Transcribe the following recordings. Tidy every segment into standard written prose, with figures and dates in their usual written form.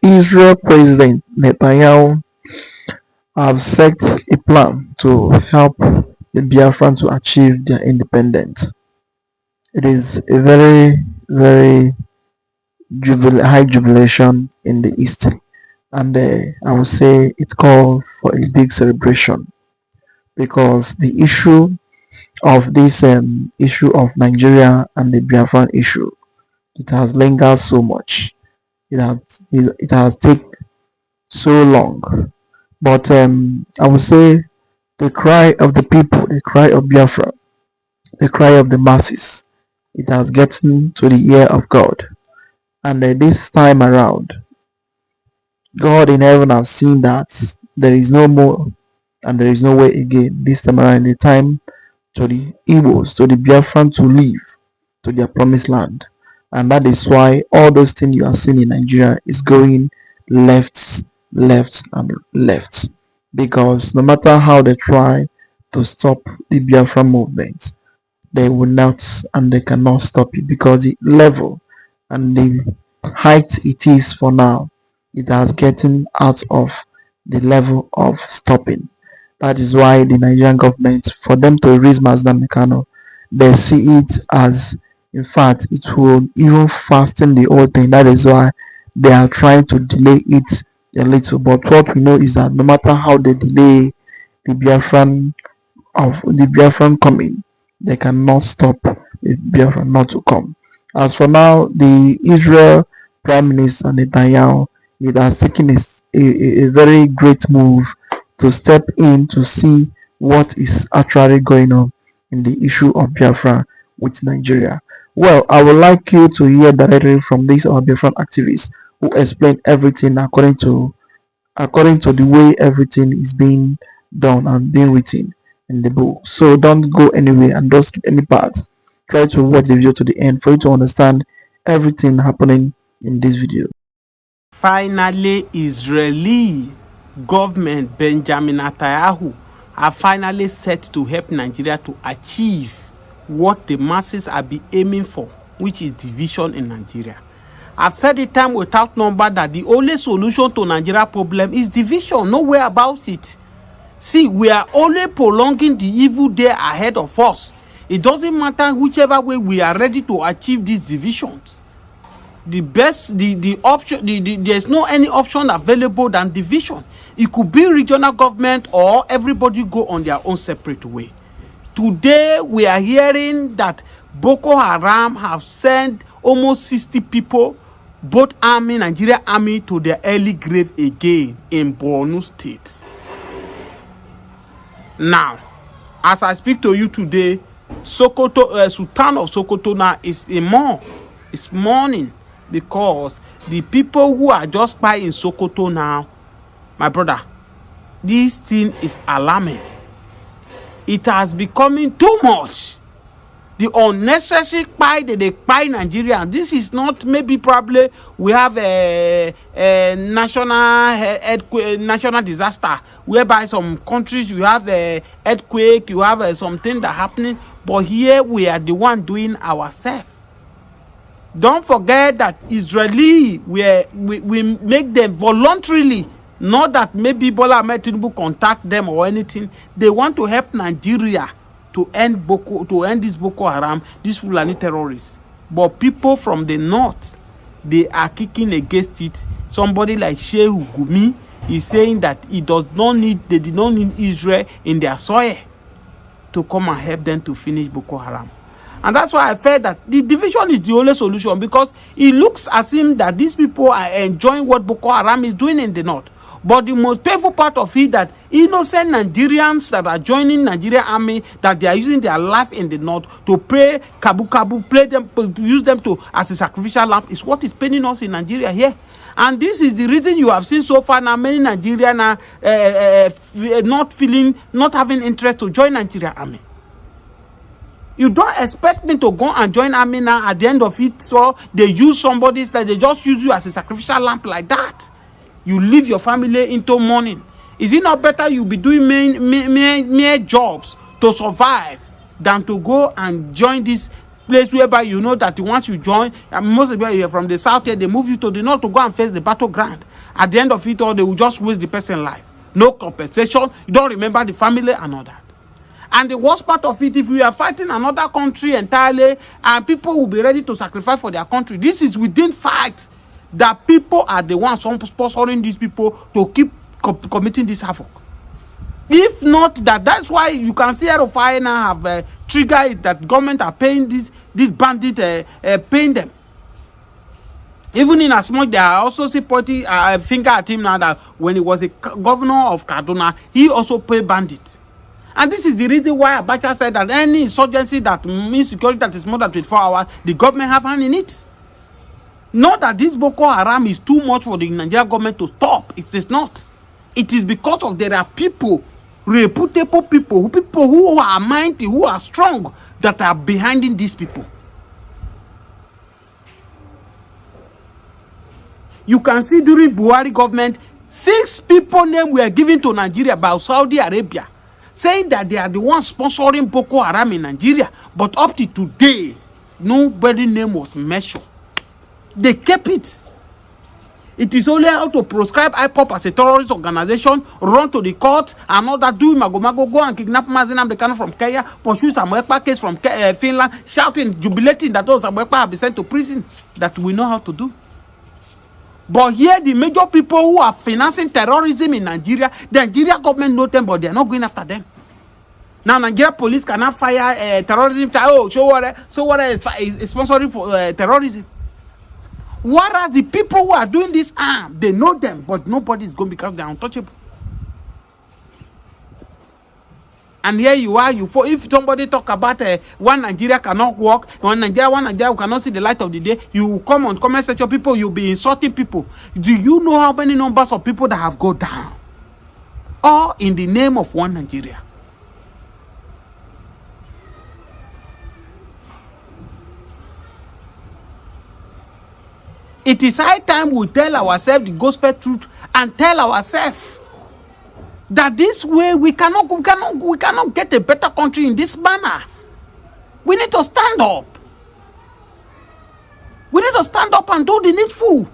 Israel President Netanyahu have set a plan to help the Biafran to achieve their independence. It is a very high jubilation in the East, and I would say it called for a big celebration because the issue of this issue of Nigeria and the Biafran issue, it has lingered so much. It has taken so long. But I would say the cry of the people, the cry of Biafra, the cry of the masses, it has gotten to the ear of God. And this time around, God in heaven has seen that there is no more and there is no way again. This time around, the time to the Igbos, to the Biafran to leave to their promised land. And that is why all those things you are seeing in Nigeria is going left, and left. Because no matter how they try to stop the Biafra movement, they will not and they cannot stop it because the level and the height it is for now, it has gotten out of the level of stopping. That is why the Nigerian government, for them to raise Mazda Mekano, they see it as, in fact, it will even fasten the whole thing. That is why they are trying to delay it a little. But what we know is that no matter how they delay the Biafran coming, they cannot stop the Biafran not to come. As for now, the Israel Prime Minister Netanyahu, it has taken a very great move to step in to see what is actually going on in the issue of Biafra with Nigeria. Well, I would like you to hear directly from these our Biafran activists who explain everything according to the way everything is being done and being written in the book. So don't go anywhere and don't skip any part. Try to watch the video to the end for you to understand everything happening in this video. Finally, Israeli government Benjamin Netanyahu are finally set to help Nigeria to achieve what the masses are be aiming for, which is division in Nigeria. I've said it time without number that the only solution to Nigeria problem is division. Nowhere about it. See, we are only prolonging the evil day ahead of us. It doesn't matter whichever way we are ready to achieve these divisions. The best, the option, there's no any option available than division. It could be regional government or everybody go on their own separate way. Today, we are hearing that Boko Haram have sent almost 60 people, both army, Nigeria army, to their early grave again in Borno State. Now, as I speak to you today, Sokoto, Sultan of Sokoto now is it's mourning because the people who are just by in Sokoto now, my brother, this thing is alarming. It has becoming too much. The unnecessary spy that they spy Nigeria. This is not maybe probably we have a national disaster whereby some countries you have a earthquake, you have something that happening, but here we are the one doing ourselves. Don't forget that Israeli we make them voluntarily. Not that maybe Bola Ahmed Tinubu contact them or anything. They want to help Nigeria to end this Boko Haram, these Fulani terrorists. But people from the north, they are kicking against it. Somebody like Shehu Gumi is saying that they did not need Israel in their soil to come and help them to finish Boko Haram. And that's why I felt that the division is the only solution, because it looks as if that these people are enjoying what Boko Haram is doing in the north. But the most painful part of it that innocent Nigerians that are joining Nigerian army, that they are using their life in the north to pray kabu, use them as a sacrificial lamb, is what is paining us in Nigeria here. And this is the reason you have seen so far now many Nigerians are not having interest to join Nigerian army. You don't expect me to go and join army now at the end of it, so they use somebody that they just use you as a sacrificial lamb like that. You leave your family into mourning. Is it not better you be doing mere jobs to survive than to go and join this place whereby you know that once you join, and most of you are from the south here, they move you to the north to go and face the battleground. At the end of it all, they will just waste the person's life. No compensation. You don't remember the family and all that. And the worst part of it, if we are fighting another country entirely, and people will be ready to sacrifice for their country, this is within fact that people are the ones sponsoring these people to keep committing this havoc. If not that, that's why you can see RFI now have triggered it that government are paying this bandit, paying them. Even in as much they are also supporting finger at him now that when he was a governor of Kaduna, he also paid bandits. And this is the reason why Abacha said that any insurgency that means security that is more than 24 hours, the government have hand in it. Not that this Boko Haram is too much for the Nigerian government to stop. It is not. It is because of there are people, reputable people who are mighty, who are strong, that are behind these people. You can see during Buhari government, 6 people names were given to Nigeria by Saudi Arabia, saying that they are the ones sponsoring Boko Haram in Nigeria. But up to today, nobody's name was mentioned. They kept it. It is only how to proscribe IPOP as a terrorist organization, run to the court, and all that, do mago, go and kidnap Mazinam the Kano from Kenya, pursue Samuel Ekpa case from Finland, shouting, jubilating that those Samuel Ekpa have been sent to prison, that we know how to do. But here, the major people who are financing terrorism in Nigeria, the Nigerian government knows them, but they are not going after them. Now, Nigeria police cannot fire terrorism. Oh, so what is sponsoring for terrorism? Whereas the people who are doing this harm, they know them, but nobody is going because they are untouchable. And here you are, if somebody talk about one Nigeria cannot work, one Nigeria cannot see the light of the day, you come on comment section, people, you'll be insulting people. Do you know how many numbers of people that have gone down? All in the name of one Nigeria. It is high time we tell ourselves the gospel truth and tell ourselves that this way we cannot get a better country in this manner. We need to stand up. We need to stand up and do the needful.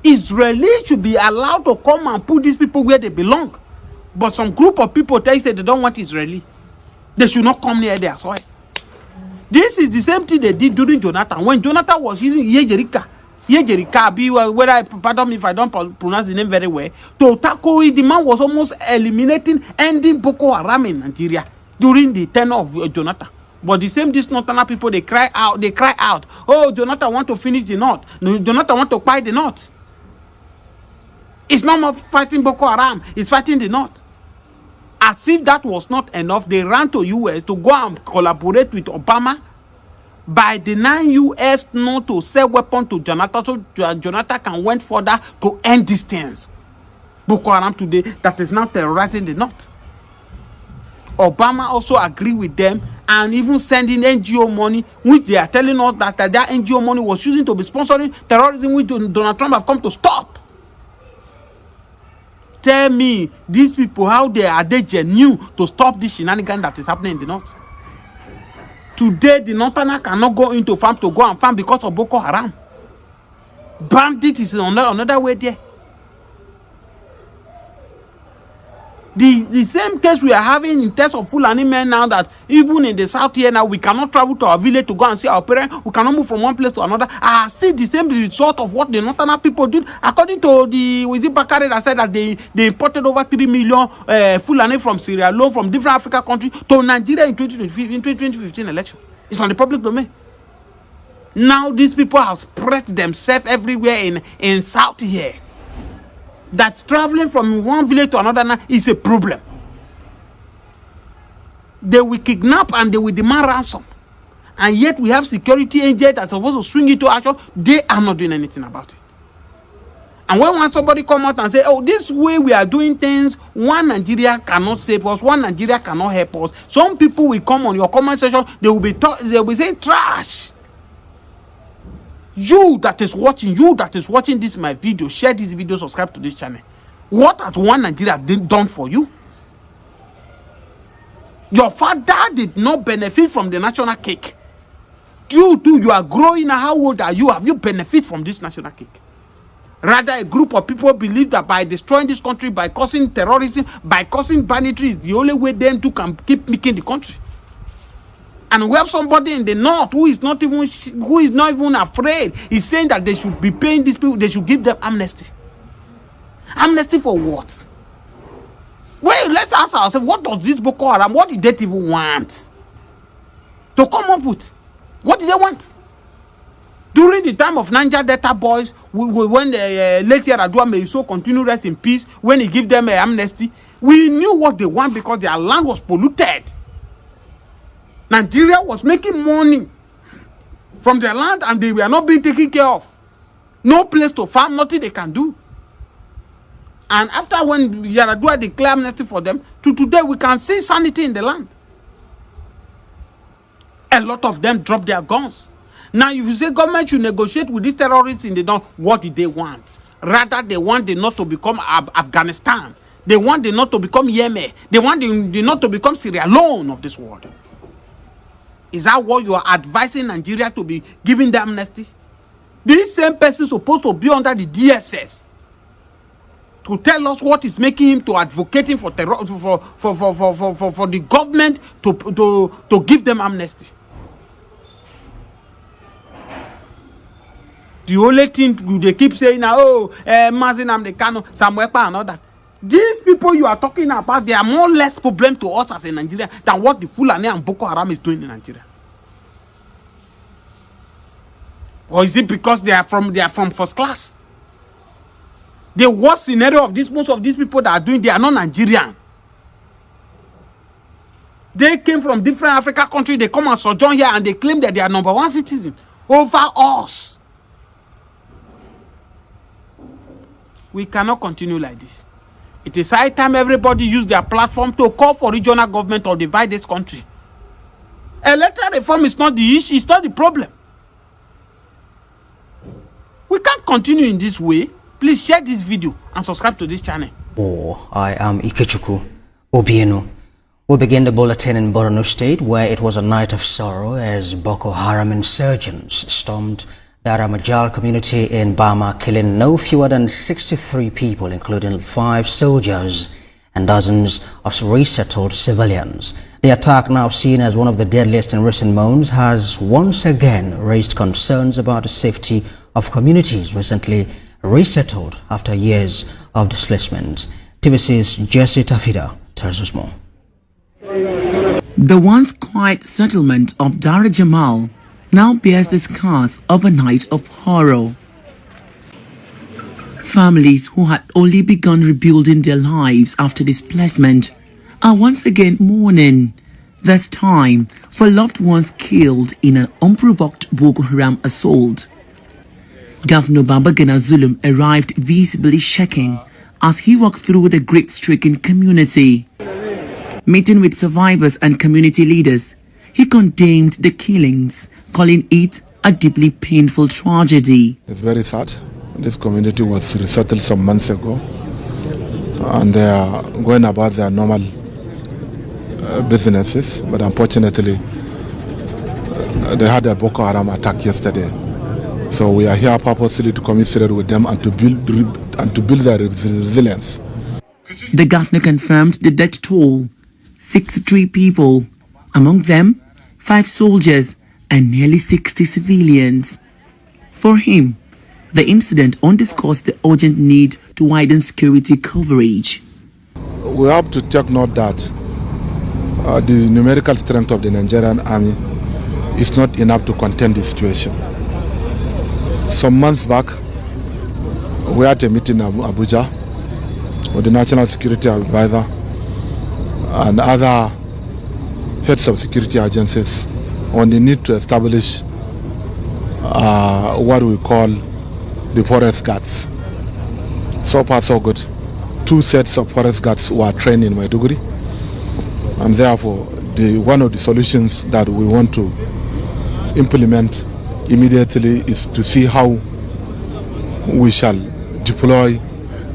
Israelis should be allowed to come and put these people where they belong. But some group of people tell that they don't want Israeli. They should not come near their soil. This is the same thing they did during Jonathan. When Jonathan was using Yejerika, pardon me if I don't pronounce the name very well, to tackle it, the man was almost ending Boko Haram in Nigeria during the tenure of Jonathan. But the same these northern people, they cry out, oh, Jonathan want to finish the north. No, Jonathan want to fight the north. It's not more fighting Boko Haram, it's fighting the north. As if that was not enough, they ran to US to go and collaborate with Obama by denying US not to sell weapons to Jonathan, so Jonathan can went further to end these things. Boko Haram today that is now terrorizing the north. Obama also agreed with them and even sending NGO money, which they are telling us that that NGO money was using to be sponsoring terrorism, which Donald Trump have come to stop. Tell me, these people, how they genuine to stop this shenanigan that is happening in the north? Today, the northerner cannot go into farm to go and farm because of Boko Haram. Bandit is another way there. The same case we are having in terms of Fulani men now, that even in the south here now, we cannot travel to our village to go and see our parents. We cannot move from one place to another. Still the same result of what the northern people did. According to the Bakare that said that they imported over 3 million Fulani from Sierra Leone, from different African countries to Nigeria in 2015 election. It's on the public domain. Now these people have spread themselves everywhere in south here. That traveling from one village to another now is a problem. They will kidnap and they will demand ransom. And yet we have security agents that are supposed to swing into action. They are not doing anything about it. And when somebody come out and say, oh, this way we are doing things, one Nigeria cannot save us, one Nigeria cannot help us. Some people will come on your comment section, they will be saying trash. You that is watching this my video, share this video, subscribe to this channel. What has one Nigeria done for you? Your father did not benefit from the national cake. You are growing. How old are you? Have you benefit from this national cake? Rather, a group of people believe that by destroying this country, by causing terrorism, by causing banditry, is the only way them two can keep making the country. And we have somebody in the north who is not even afraid. He's saying that they should be paying these people. They should give them amnesty. Amnesty for what? Well, let's ask ourselves, what does this Boko Haram, what did they even want to come up with? What did they want? During the time of Niger Delta boys, when the late Yaradua may so continue rest in peace, when he give them amnesty, we knew what they want because their land was polluted. Nigeria was making money from their land and they were not being taken care of. No place to farm, nothing they can do. And after when Yaradua declared amnesty for them, to today we can see sanity in the land. A lot of them dropped their guns. Now, if you say government should negotiate with these terrorists in the north, what did they want? Rather, they want the north to become Afghanistan. They want the north to become Yemen. They want the north to become Sierra Leone of this world. Is that what you are advising Nigeria to be giving the amnesty? This same person is supposed to be under the DSS to tell us what is making him to advocating for terror for the government to give them amnesty. The only thing they keep saying now, Mazin Amdekano, Samuepa and all that. These people you are talking about, they are more or less problem to us as a Nigerian than what the Fulani and Boko Haram is doing in Nigeria. Or is it because they are from first class? The worst scenario of most of these people that are doing, they are not Nigerian. They came from different African countries, they come and sojourn here and they claim that they are number one citizen over us. We cannot continue like this. It is high time everybody use their platform to call for regional government to divide this country. Electoral reform is not the issue, it's not the problem. We can't continue in this way. Please share this video and subscribe to this channel. I am Ikechukwu Obieno. We begin the bulletin in Borno State, where it was a night of sorrow as Boko Haram insurgents stormed the Aramajal community in Bama, killing no fewer than 63 people, including 5 soldiers and dozens of resettled civilians. The attack, now seen as one of the deadliest in recent months, has once again raised concerns about the safety of communities recently resettled after years of displacement. TVC's Jesse Tafida tells us more. The once quiet settlement of Dar Jamal now bears the scars of a night of horror. Families who had only begun rebuilding their lives after displacement are once again mourning, this time for loved ones killed in an unprovoked Boko Haram assault. Governor Babagana Zulum arrived visibly shaking as he walked through the grief-stricken community. Meeting with survivors and community leaders, he condemned the killings, calling it a deeply painful tragedy. It's very sad. This community was resettled some months ago, and they are going about their normal businesses, but unfortunately they had a Boko Haram attack yesterday. So we are here purposely to commiserate with them and to build their resilience. The governor confirmed the death toll: 63 people, among them 5 soldiers and nearly 60 civilians. For him, the incident underscores the urgent need to widen security coverage. We have to take note that the numerical strength of the Nigerian army is not enough to contain the situation. Some months back, we had a meeting in Abuja with the National Security Advisor and other heads of security agencies on the need to establish what we call the forest guards. So far so good. 2 sets of forest guards were trained in Maiduguri, and therefore one of the solutions that we want to implement immediately is to see how we shall deploy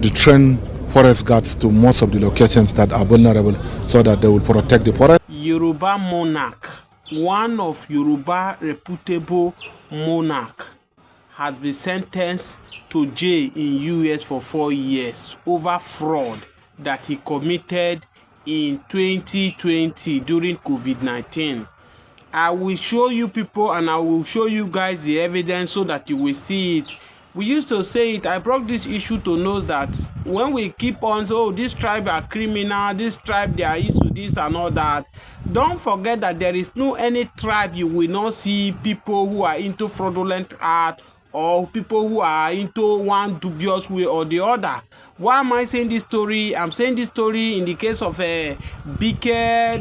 the trained forest guards to most of the locations that are vulnerable so that they will protect the forest. Yoruba monarch, one of Yoruba reputable monarch, has been sentenced to jail in US for 4 years over fraud that he committed in 2020 during COVID-19. I will show you people and I will show you guys the evidence so that you will see it. We used to say it. I brought this issue to know that when we keep on saying, oh, this tribe are criminal, this tribe they are used to this and all that, don't forget that there is no any tribe you will not see people who are into fraudulent art or people who are into one dubious way or the other. Why am I saying this story? I'm saying this story in the case of Bike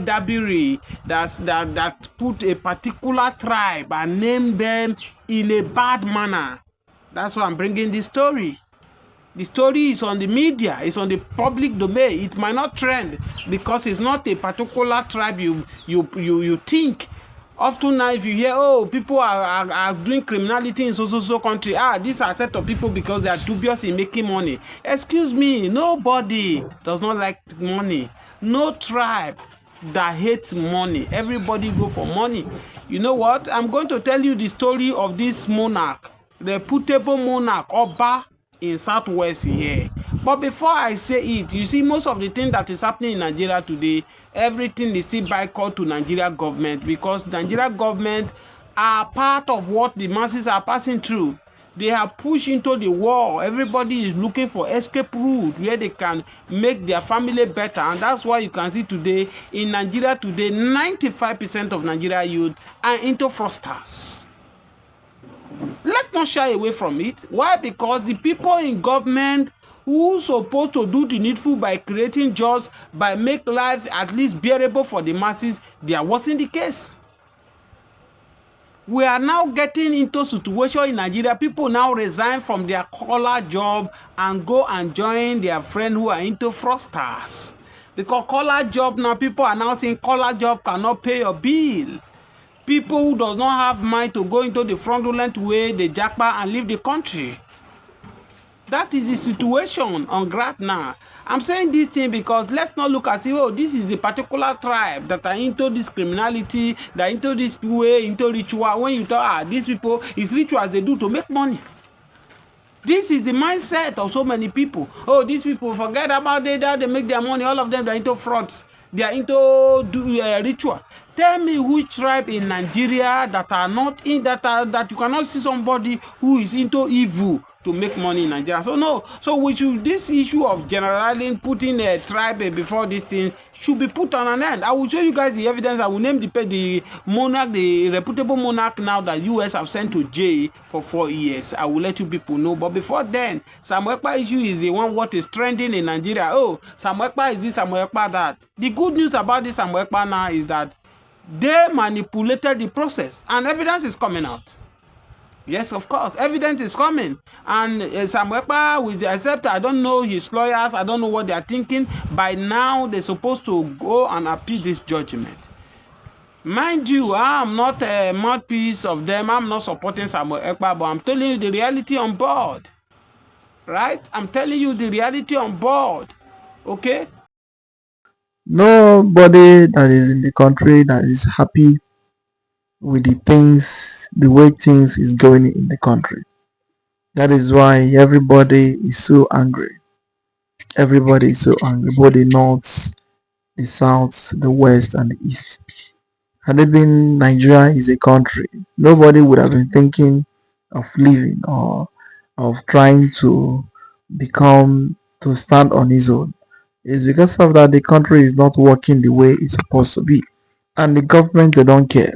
Dabiri that put a particular tribe and named them in a bad manner. That's why I'm bringing this story. The story is on the media, it's on the public domain. It might not trend because it's not a particular tribe you think. Often now, if you hear, oh, people are doing criminality in so country, these are a set of people because they are dubious in making money. Excuse me, nobody does not like money. No tribe that hates money. Everybody go for money. You know what? I'm going to tell you the story of this monarch, reputable monarch, Oba in Southwest here. But before I say it, you see, most of the things that is happening in Nigeria today, everything is still boycott to Nigeria government because Nigeria government are part of what the masses are passing through. They are pushed into the war. Everybody is looking for escape route where they can make their family better. And that's why you can see today, in Nigeria today, 95% of Nigeria youth are into fraudsters. Let's not shy away from it. Why? Because the people in government who supposed to do the needful by creating jobs, by make life at least bearable for the masses, they are wasn't the case. We are now getting into a situation in Nigeria. People now resign from their collar job and go and join their friends who are into fraudsters. Because collar job now, people are now saying collar job cannot pay your bill. People who does not have mind to go into the fraudulent way, the jackpot and leave the country. That is the situation on ground now. I'm saying this thing because let's not look at it, oh, this is the particular tribe that are into this criminality, that are into this way, into ritual. When you talk, these people, it's rituals they do to make money. This is the mindset of so many people. Oh, these people, forget about it, they make their money. All of them, they're into frauds. They are into ritual. Tell me which tribe in Nigeria that are not in that you cannot see somebody who is into evil to make money in Nigeria. So no. So we should, this issue of generalizing, putting a tribe before this thing should be put on an end. I will show you guys the evidence. I will name the monarch, the reputable monarch now that US have sent to jail for 4 years. I will let you people know. But before then, Samuel Ekpa issue is the one what is trending in Nigeria. Oh, Samuel Ekpa is this, Samuel Ekpa that. The good news about this Samuel Ekpa now is that they manipulated the process and evidence is coming out. Yes, of course, evidence is coming. And Samuel Ekpa, with the except I don't know his lawyers, I don't know what they are thinking. By now, they're supposed to go and appeal this judgment. Mind you, I'm not a mouthpiece of them. I'm not supporting Samuel Ekpa, but I'm telling you the reality on board. Right? I'm telling you the reality on board. Okay? Nobody that is in the country that is happy with the way things is going in the country. That is why everybody is so angry. Everybody is so angry, both the north, the south, the west, and the east. Had it been Nigeria is a country, nobody would have been thinking of leaving or of trying to stand on his own. It's because of that the country is not working the way it's supposed to be. And the government, they don't care.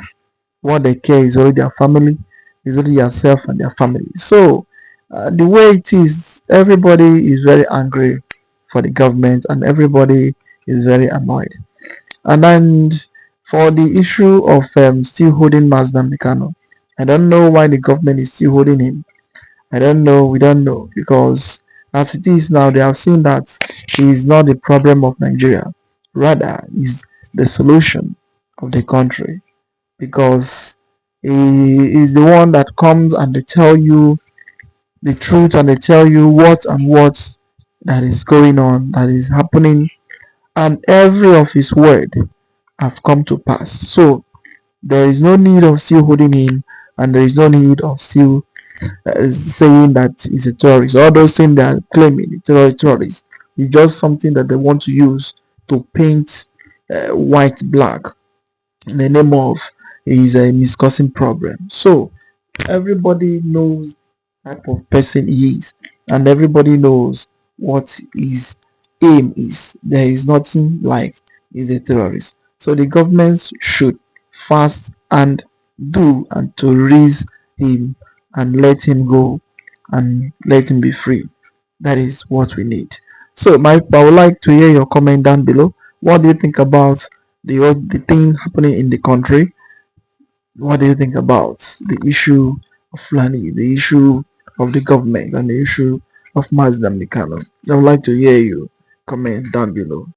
What they care is only their family, is only yourself and their family. So the way it is, everybody is very angry for the government and everybody is very annoyed. And then for the issue of still holding Mazda Mikano, I don't know why the government is still holding him. I don't know, we don't know, because as it is now, they have seen that he is not the problem of Nigeria, rather is the solution of the country, because he is the one that comes and they tell you the truth and they tell you what that is going on, that is happening, and every of his word have come to pass. So there is no need of still holding him, and there is no need of still saying that he's a terrorist. All those things they are claiming terrorist is just something that they want to use to paint white black in the name of is a miscausing problem. So everybody knows type of person he is, and everybody knows what his aim is. There is nothing like he's a terrorist. So the government should fast and do and to release him and let him go and let him be free. That is what we need. So I would like to hear your comment down below. What do you think about the thing happening in the country? What do you think about the issue of Fulani, the issue of the government, and the issue of Mazdam Mikano? I would like to hear you comment down below.